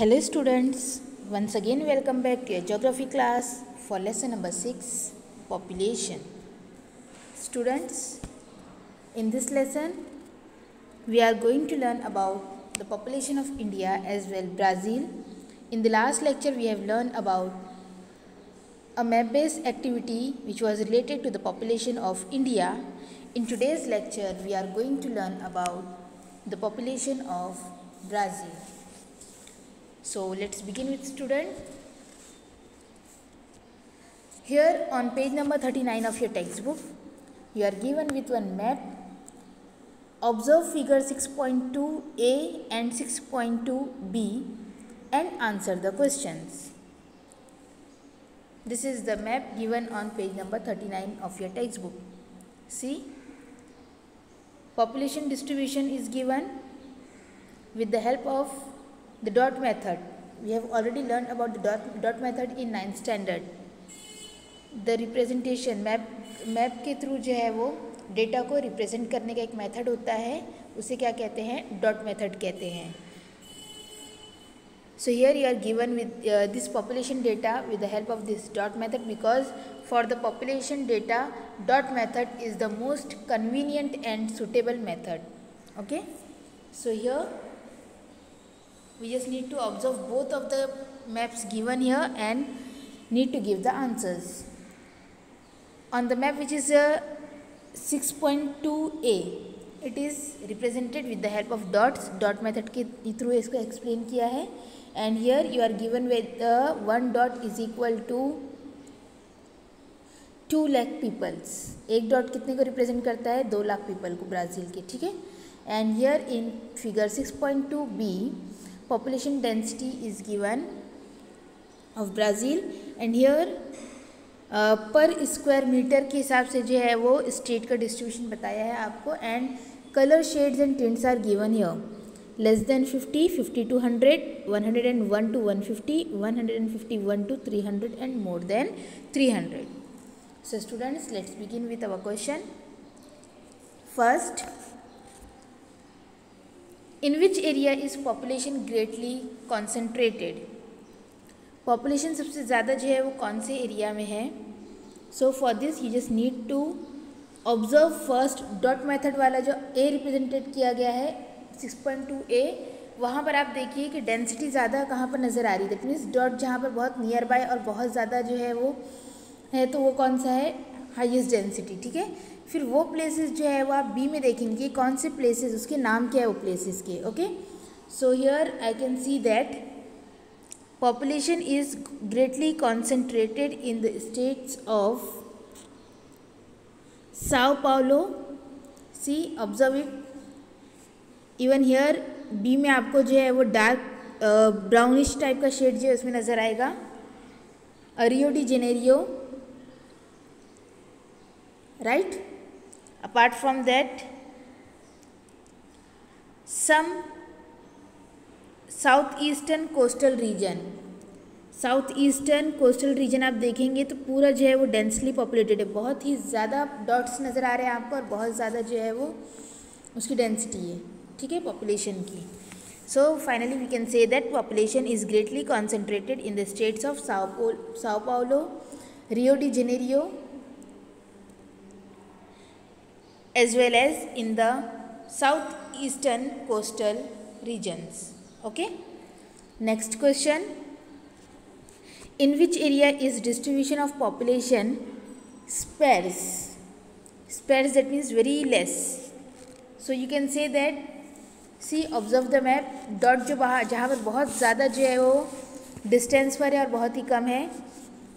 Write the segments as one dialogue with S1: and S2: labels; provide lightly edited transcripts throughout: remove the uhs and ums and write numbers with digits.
S1: Hello students, once again welcome back to your geography class for lesson number 6, population. Students, in this lesson we are going to learn about the population of India as well Brazil. In the last lecture we have learned about a map-based activity which was related to the population of India. In today's lecture we are going to learn about the population of Brazil. So let's begin with student. Here on page number 39 of your textbook, you are given with one map. Observe figure 6.2a and 6.2b and answer the questions. This is the map given on page number 39 of your textbook. See, population distribution is given with the help of the dot method. We have already learned about the dot method in 9th standard. The representation map के through जो है वो data को represent करने का एक method होता है, उसे क्या कहते हैं? डॉट मेथड कहते हैं. So here you are given with this population data with the help of this dot method, because for the population data dot method is the most convenient and suitable method. Okay, so here we just need to observe both of the maps given here and need to give the answers. On the map which is 6.2a, it is represented with the help of dots. Dot method के through इसको explain किया है. And here you are given with one dot is equal to 2 lakh peoples. एक dot कितने को represent करता है? 2 lakh people को ब्राज़ील के. ठीक है. And here in figure 6.2b, population density is given of Brazil, and here पर स्क्वायर मीटर के हिसाब से जो है वो स्टेट का डिस्ट्रीब्यूशन बताया है आपको. And colour shades and tints are given here. Less than 50, 50 to 100, 101 to 150, 151 to 300 and more than 300. So students, let's begin with our question. First, in which area is population greatly concentrated? Population सबसे ज़्यादा जो है वो कौन से area में है? So for this you just need to observe first dot method वाला जो A रिप्रेजेंटेड किया गया है 6.2a, वहाँ पर आप देखिए कि डेंसिटी ज़्यादा कहाँ पर नज़र आ रही है. दैट मीन्स डॉट जहाँ पर बहुत नियर बाय और बहुत ज़्यादा जो है वो है, तो वो कौन सा है? Highest density. ठीक है. फिर वो प्लेसेस जो है वो आप बी में देखेंगे कौन से प्लेसेस, उसके नाम क्या है वो प्लेसेस के. Okay, so here I can see that population is greatly concentrated in the states of Sao Paulo. See, observe it. Even here B में आपको जो है वो डार्क ब्राउनिश टाइप का शेड जो है उसमें नज़र आएगा. रियो de Janeiro, right? Apart from that, some south eastern coastal region. South eastern coastal region आप देखेंगे तो पूरा जो है वो डेंसली पॉपुलेटेड है. बहुत ही ज़्यादा डॉट्स नज़र आ रहे हैं आपको और बहुत ज़्यादा जो है वो उसकी डेंसिटी है. ठीक है, पॉपुलेशन की. So finally we can say that population is greatly concentrated in the states of Sao Paulo, Rio de Janeiro, as well as in the southeastern coastal regions. Okay, next question. In which area is distribution of population sparse? Sparse, that means very less. So you can say that, see, observe the map. Dot जो जहाँ पर बहुत ज़्यादा जो है वो distance पर है और बहुत ही कम है,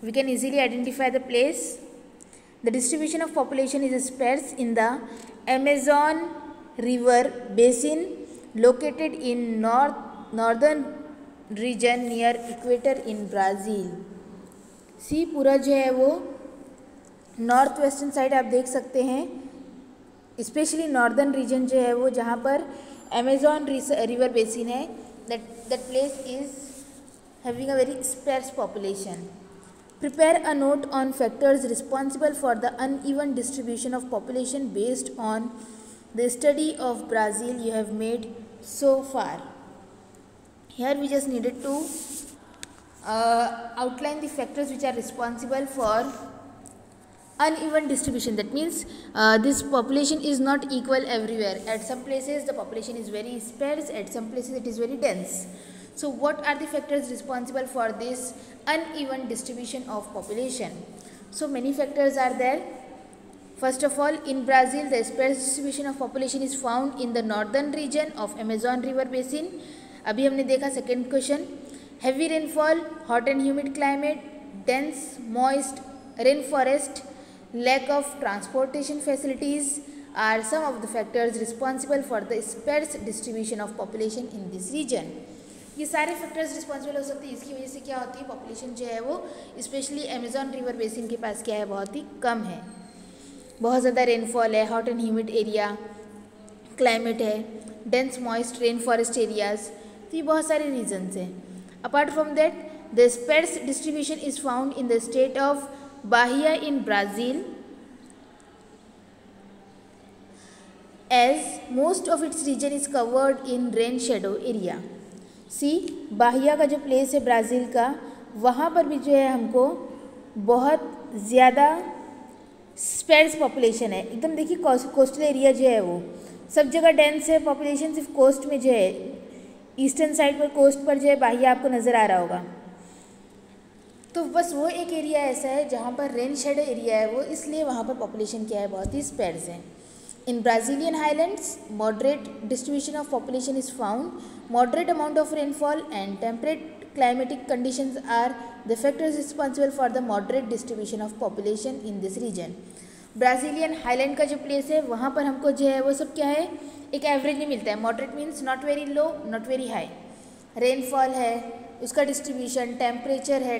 S1: we can easily identify the place. The distribution of population is sparse in the Amazon River basin located in northern region near equator in Brazil. सी, पूरा जो है वो नॉर्थ वेस्टर्न साइड आप देख सकते हैं, स्पेशली नॉर्दर्न रीजन जो है वो जहाँ पर अमेजॉन रिवर बेसिन है. that place is having a very sparse population. Prepare a note on factors responsible for the uneven distribution of population based on the study of Brazil you have made so far. Here we just needed to outline the factors which are responsible for uneven distribution. That means this population is not equal everywhere. At some places the population is very sparse, at some places it is very dense. So what are the factors responsible for this uneven distribution of population? So many factors are there. First of all, in Brazil the sparse distribution of population is found in the northern region of Amazon river basin. अभी हमने देखा second question. Heavy rainfall, hot and humid climate, dense moist rainforest, lack of transportation facilities are some of the factors responsible for the sparse distribution of population in this region. ये सारे factors responsible हो सकते हैं. इसकी वजह से क्या होती है, पॉपुलेशन जो है वो स्पेशली अमेजॉन रिवर बेसिन के पास क्या है, बहुत ही कम है. बहुत ज़्यादा रेनफॉल है, hot and humid area climate है, dense moist rain forest areas. तो ये बहुत सारे रीजन्स हैं. Apart from that the sparse distribution is found in the state of Bahia in Brazil as most of its region is covered in rain shadow area. See Bahia का जो place है Brazil का, वहाँ पर भी जो है हमको बहुत ज़्यादा स्पेर्स पॉपुलेशन है. एकदम देखिए कोस्टल एरिया जो है वो सब जगह डेंस है पॉपुलेशन, सिर्फ कोस्ट में जो है ईस्टर्न साइड पर कोस्ट पर जो है बाहिया आपको नज़र आ रहा होगा. तो बस वो एक एरिया ऐसा है जहाँ पर रेन शेडो एरिया है वो, इसलिए वहाँ पर पॉपुलेशन क्या है, बहुत ही स्पेर्स है. In Brazilian highlands, moderate distribution of population is found. Moderate amount of rainfall and temperate climatic conditions are the factors responsible for the moderate distribution of population in this region. Brazilian highland का जो place है वहाँ पर हमको जो है वो सब क्या है, एक एवरेज में मिलता है. Moderate means not very low not very high. Rainfall है, उसका डिस्ट्रीब्यूशन, टेम्परेचर है,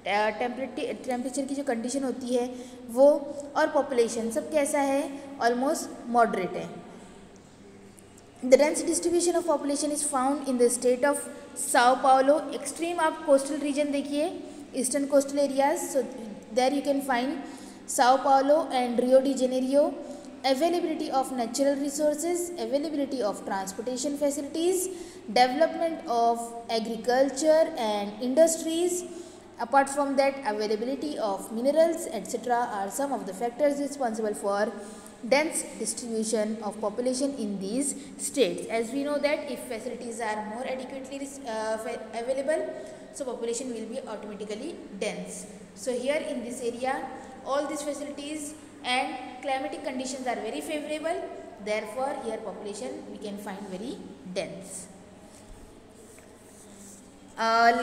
S1: टेम्परेचर की जो कंडीशन होती है वो, और पॉपुलेशन सब कैसा है, ऑलमोस्ट मॉडरेट है. The dense distribution of population is found in the state of Sao Paulo. Extreme आप कोस्टल रीजन देखिए, eastern coastal areas, so there you can find Sao Paulo and Rio de Janeiro. Availability of natural resources, availability of transportation facilities, development of agriculture and industries. Apart from that, availability of minerals etc. are some of the factors responsible for dense distribution of population in these states. As we know that if facilities are more adequately available, so population will be automatically dense. So here in this area, all these facilities and climatic conditions are very favorable, therefore here population we can find very dense.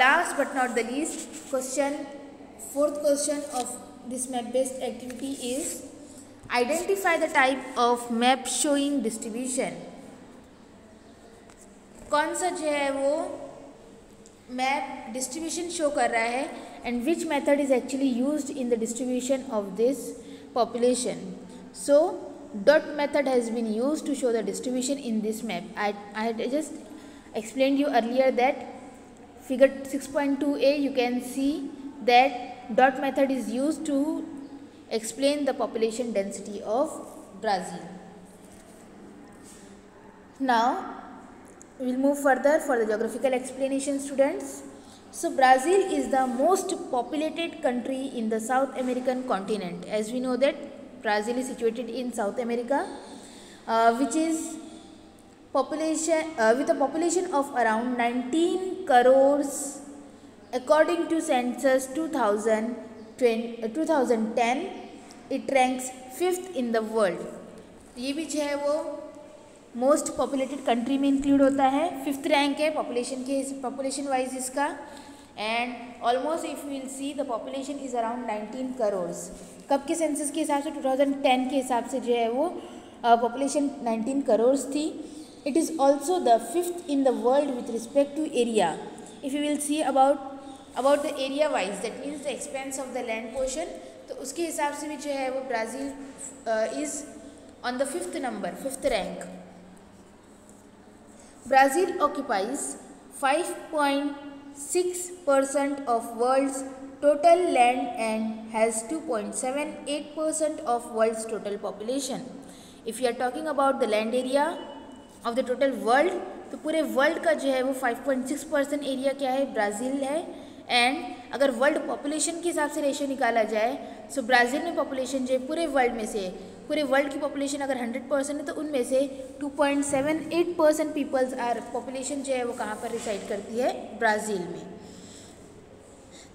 S1: Last but not the least, fourth question of this map based activity is identify the type of map showing distribution. कौन सा जो है वो map distribution show कर रहा है, and which method is actually used in the distribution of this population. So dot method has been used to show the distribution in this map. I had just explained you earlier that figure 6.2a you can see that dot method is used to explain the population density of Brazil. Now we will move further for the geographical explanation, students. So Brazil is the most populated country in the South American continent. As we know that Brazil is situated in South America, which is population with a population of around 19 crores according to census 2010. It ranks 5th in the world. ये भी जो है वो most populated country में include होता है. 5th rank है population wise इसका, and almost if will see the population is around 19 crore. कब के सेंसस के हिसाब से, 2010 के हिसाब से जो है वो पॉपुलेशन 19 करोड़ थी. It is also the 5th in the world with respect to area. If you will see about the area wise, that means the expanse of the land portion, तो उसके हिसाब से भी जो है वो Brazil is on the 5th number, 5th rank. Brazil occupies 5.6% of world's total land and has 2.78% of world's total population. If you are talking about the land area of the total world, तो पूरे world का जो है वो 5.6% area क्या है, Brazil है। And अगर वर्ल्ड पॉपुलेशन के हिसाब से रेशियो निकाला जाए, सो ब्राज़ील में पॉपुलेशन जो है पूरे वर्ल्ड में से, पूरे वर्ल्ड की पॉपुलेशन अगर 100% है तो उनमें से 2.78% पीपल्स आर पॉपुलेशन जो है वो कहाँ पर रिसाइड करती है, ब्राज़ील में।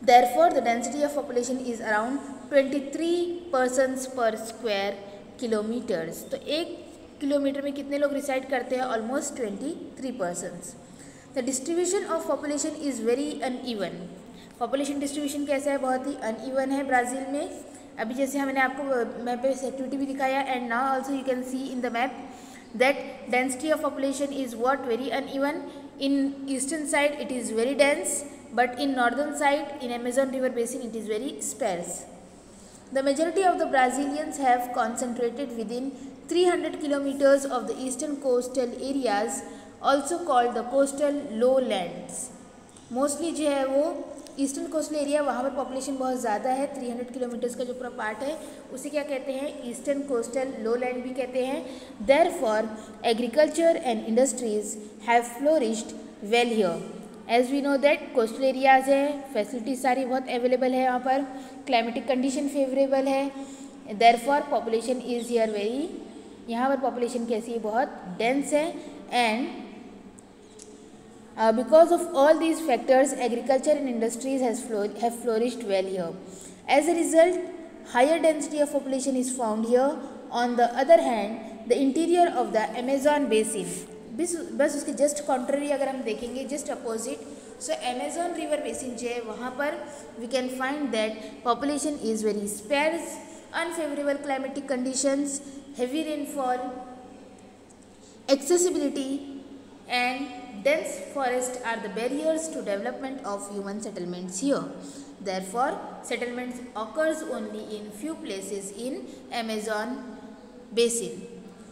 S1: Therefore, the density of population is around 23 persons per square kilometers. तो 1 किलोमीटर में कितने लोग रिसाइड करते हैं, almost 23 persons. The distribution of population is very uneven. Population distribution कैसा है, बहुत ही अनइवन है ब्राज़ील में। अभी जैसे हमने आपको मैप पे एक्टिविटी भी दिखाया, and now also you can see in the map that density of population is what, very uneven. In eastern side it is very dense, but in northern side, in Amazon river basin, it is very sparse. The majority of the Brazilians have concentrated within 300 kilometers of the eastern coastal areas, also called the coastal lowlands. Mostly जो है वो eastern coastal area, वहाँ पर population बहुत ज़्यादा है। 300 kilometres का जो पूरा पार्ट है उसे क्या कहते हैं, ईस्टर्न कोस्टल लोलैंड भी कहते हैं। Therefore, agriculture and industries have flourished well here. As we know that coastal areas है, फैसिलिटीज सारी बहुत अवेलेबल है यहाँ पर, क्लाइमेटिक कंडीशन फेवरेबल है। Therefore population is here very, यहाँ पर पॉपुलेशन कैसी है, बहुत डेंस है। And because of all these factors agriculture and industries have flourished well here. As a result higher density of population is found here. On the other hand the interior of the Amazon basin, बस उसके just contrary अगर हम देखेंगे, just opposite, so Amazon river basin जो है वहाँ पर we can find that population is very sparse, unfavourable climatic conditions, heavy rainfall, accessibility and dense forests are the barriers to development of human settlements here. Therefore, settlements occurs only in few places in Amazon basin.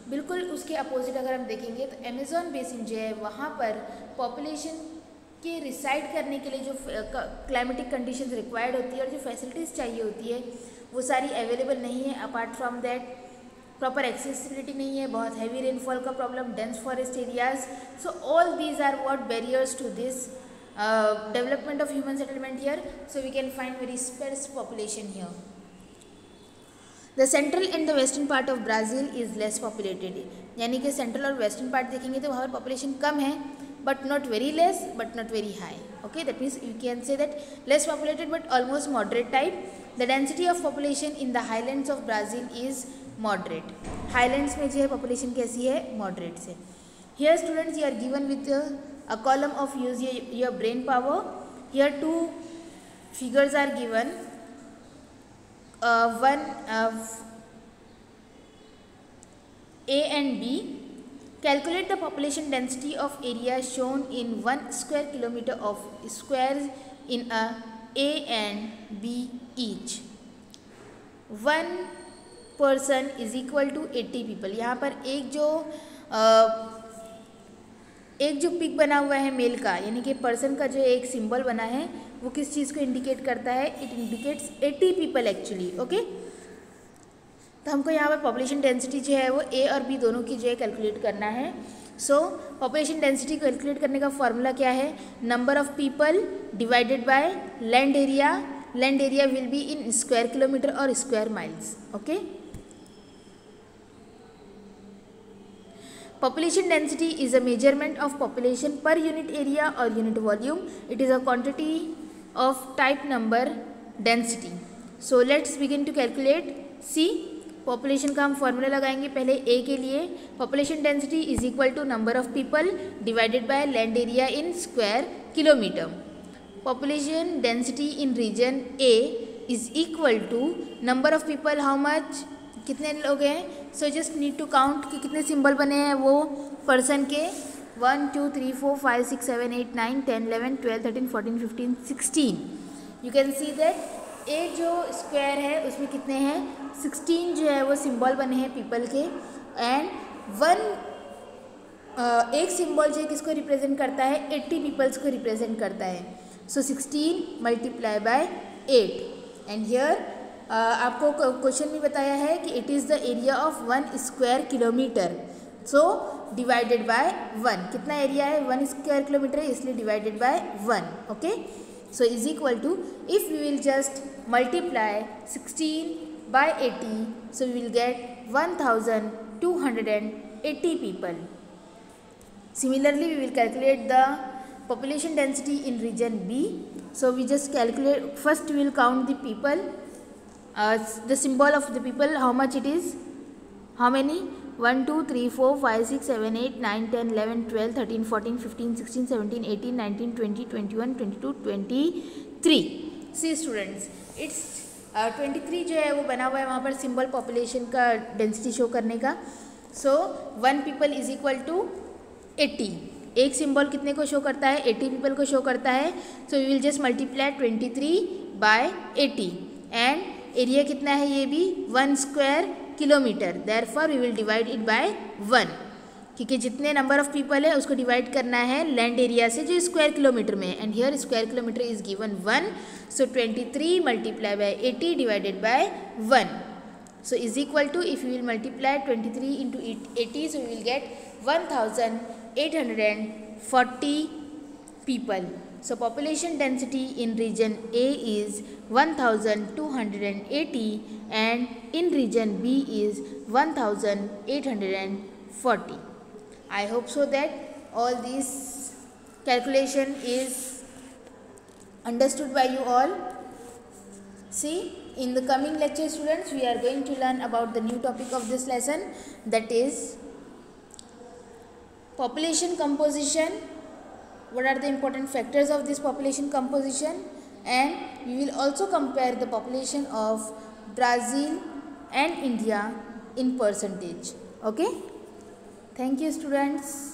S1: बिल्कुल उसके opposite अगर हम देखेंगे तो Amazon basin जो है वहाँ पर पॉपुलेशन के रिसाइड करने के लिए जो क्लाइमेटिक कंडीशंस रिक्वायर्ड होती है और जो फैसिलिटीज़ चाहिए होती है वो सारी अवेलेबल नहीं है। Apart from that proper accessibility नहीं है, बहुत हैवी रेनफॉल का problem, dense forest areas, so all these are what barriers to this development of human settlement here, so we can find very sparse population here. The central and the western part of Brazil is less populated, यानी कि central और western part देखेंगे तो वहाँ पर population कम है, but not very less but not very high. Okay, that means you can say that less populated but almost moderate type. The density of population in the highlands of Brazil is moderate. Highlands में जो है population कैसी है, moderate से। Here students you are given with a column of use your brain power. Here two figures are given, one A and B. Calculate the population density of area shown in 1 square kilometer of squares in a A and B each. 1 person is equal to 80 people. यहाँ पर एक जो pick बना हुआ है mail का, यानी कि पर्सन का जो एक सिंबल बना है वो किस चीज़ को इंडिकेट करता है, it indicates 80 people actually. Okay, तो हमको यहाँ पर पॉपुलेशन डेंसिटी जो है वो ए और बी दोनों की जो है कैलकुलेट करना है। सो पॉपुलेशन डेंसिटी कैलकुलेट करने का फॉर्मूला क्या है, number of people divided by land area. Land area will be in square kilometre और square miles. Okay, population density is a measurement of population per unit area or unit volume. It is a quantity of type number density. So let's begin to calculate. See, population का हम formula लगाएंगे पहले A के लिए। population density is equal to number of people divided by land area in square kilometer. Population density in region A is equal to number of people, how much, कितने लोग हैं। So just need to count कि कितने symbol बने हैं वो person के, 1 2 3 4 5 6 7 8 9 10 11 12 13 14 15 16। You can see that ए जो स्क्वायर है उसमें कितने हैं, 16 जो है वो सिंबल बने हैं पीपल के। एंड एक सिंबल जो है किसको रिप्रेजेंट करता है, 80 पीपल्स को रिप्रेजेंट करता है। So 16 multiply by 8। And here आपको क्वेश्चन में बताया है कि it is the area of 1 square kilometre. So divided by 1, कितना एरिया है 1 स्क्वायर किलोमीटर है इसलिए divided by 1. Okay, so is equal to if we will just multiply 16 by 80, so we will get 1280 people. Similarly, we will calculate the population density in region B. So we just calculate, first we will count the people, the symbol of the people, how much it is, how many, 1 2 3 4 5 6 7 8 9 10 11 12 13 14 15 16 17 18 19 20 21 22 23. See students, it's 23 जो है वो बना हुआ है वहाँ पर symbol population का density show करने का. सो 1 पीपल इज इक्वल टू 80. एक सिंबल कितने को शो करता है 80 पीपल को शो करता है. So we will just multiply 23 by 80 and area कितना है ये भी 1 square kilometre. Therefore we will divide it by 1, क्योंकि जितने नंबर ऑफ पीपल है उसको डिवाइड करना है लैंड एरिया से जो स्क्वायर किलोमीटर में है. And here square kilometre is given 1. So 23 multiply by 80 divided by 1. So is equal to if you will multiply 23 into 80, so we will get 1840 people. So population density in region A is 1280 and in region B is 1840. I hope so that all this calculation is understood by you all. See, in the coming lecture students, we are going to learn about the new topic of this lesson, that is population composition. What are the important factors of this population composition, and we will also compare the population of Brazil and India in percentage. Okay, thank you students.